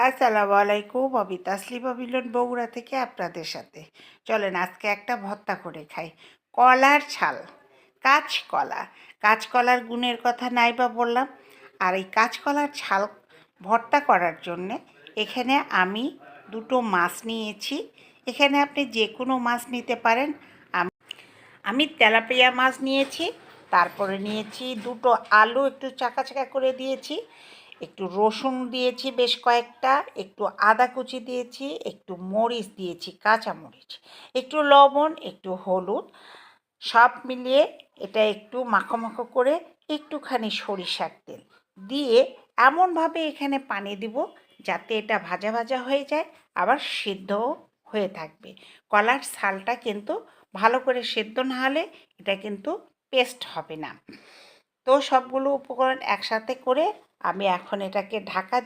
আসসালামু আলাইকুম। আমি তাসলিমা মিলন বগুড়া থেকে আপনাদের সাথে। চলেন আজকে একটা ভর্তা করে খাই। কলার ছাল, কাঁচকলা। কাঁচকলার গুণের কথা নাই বা বললাম। আর এই কাঁচকলার ছাল ভর্তা করার জন্যে এখানে আমি দুটো মাছ নিয়েছি। এখানে আপনি যে কোনো মাছ নিতে পারেন। আমি তেলাপিয়া মাছ নিয়েছি, তারপরে নিয়েছি দুটো আলু একটু চাকা চাকা করে দিয়েছি, একটু রসুন দিয়েছি বেশ কয়েকটা, একটু আদা কুচি দিয়েছি, একটু মরিচ দিয়েছি, কাঁচা মরিচ, একটু লবণ, একটু হলুদ, সব মিলিয়ে এটা একটু মাখো মাখো করে একটুখানি সরিষার তেল দিয়ে এমনভাবে এখানে পানি দিব যাতে এটা ভাজা ভাজা হয়ে যায়, আবার সিদ্ধও হয়ে থাকবে। কলার ছালটা কিন্তু ভালো করে সেদ্ধ না হলে এটা কিন্তু পেস্ট হবে না। তো সবগুলো উপকরণ একসাথে করে আমি এখন এটাকে ঢাকা দিয়ে